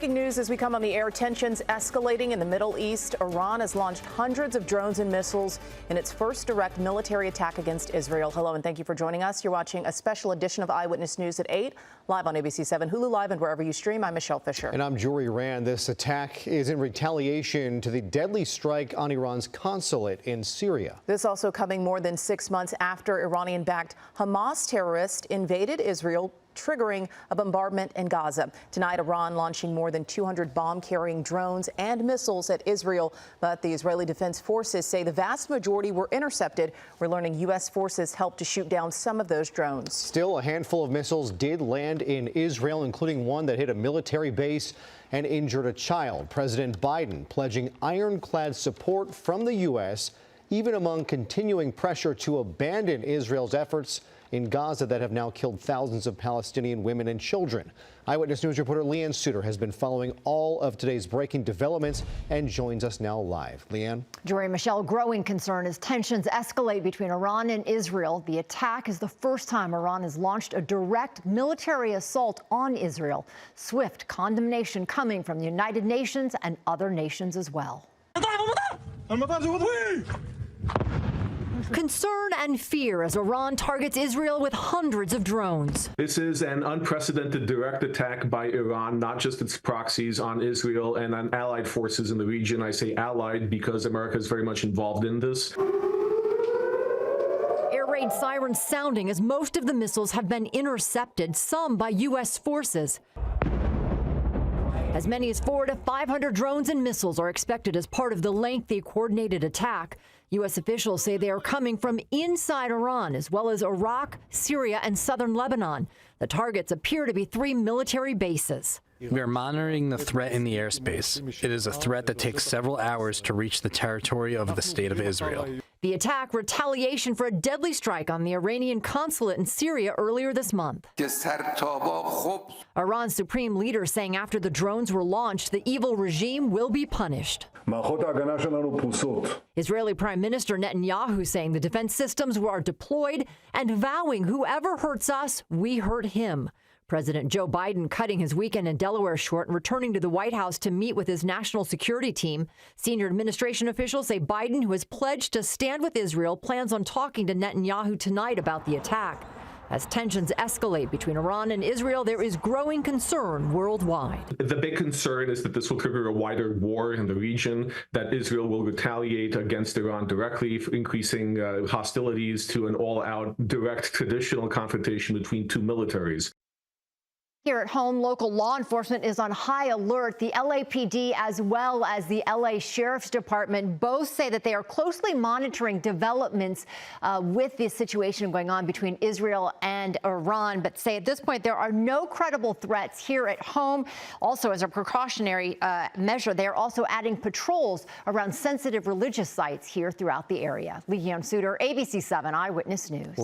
Breaking news as we come on the air. Tensions escalating in the Middle East. Iran has launched hundreds of drones and missiles in its first direct military attack against Israel. Hello, and thank you for joining us. You're watching a special edition of Eyewitness News at 8, live on ABC 7, Hulu Live, and wherever you stream. I'm Michelle Fisher. And I'm Jory Rand. This attack is in retaliation to the deadly strike on Iran's consulate in Syria. This also coming more than 6 months after Iranian-backed Hamas terrorists invaded Israel, triggering a bombardment in Gaza. Tonight, Iran launching more than 200 bomb-carrying drones and missiles at Israel, but the Israeli Defense Forces say the vast majority were intercepted. We're learning U.S. forces helped to shoot down some of those drones. Still, a handful of missiles did land in Israel, including one that hit a military base and injured a child. President Biden pledging ironclad support from the U.S., even among continuing pressure to abandon Israel's efforts in Gaza that have now killed thousands of Palestinian women and children. Eyewitness News reporter Leanne Suter has been following all of today's breaking developments and joins us now live. Leanne? Jory, Michelle, growing concern as tensions escalate between Iran and Israel. The attack is the first time Iran has launched a direct military assault on Israel. Swift condemnation coming from the United Nations and other nations as well. Concern and fear as Iran targets Israel with hundreds of drones. This is an unprecedented direct attack by Iran, not just its proxies, on Israel and on allied forces in the region. I say allied because America is very much involved in this. Air raid sirens sounding as most of the missiles have been intercepted, some by U.S. forces. As many as 400 to 500 drones and missiles are expected as part of the lengthy coordinated attack. U.S. officials say they are coming from inside Iran, as well as Iraq, Syria, and southern Lebanon. The targets appear to be 3 military bases. We are monitoring the threat in the airspace. It is a threat that takes several hours to reach the territory of the State of Israel. The attack, retaliation for a deadly strike on the Iranian consulate in Syria earlier this month. Iran's supreme leader saying after the drones were launched, the evil regime will be punished. Israeli Prime Minister Netanyahu saying the defense systems are deployed and vowing whoever hurts us, we hurt him. President Joe Biden cutting his weekend in Delaware short and returning to the White House to meet with his national security team. Senior administration officials say Biden, who has pledged to stand with Israel, plans on talking to Netanyahu tonight about the attack. As tensions escalate between Iran and Israel, there is growing concern worldwide. The big concern is that this will trigger a wider war in the region, that Israel will retaliate against Iran directly, increasing hostilities to an all-out direct traditional confrontation between two militaries. Here at home, local law enforcement is on high alert. The LAPD as well as the LA Sheriff's Department both say that they are closely monitoring developments with this situation going on between Israel and Iran, but say at this point there are no credible threats here at home. Also, as a precautionary measure, they are also adding patrols around sensitive religious sites here throughout the area. Leanne Suter, ABC 7 Eyewitness News.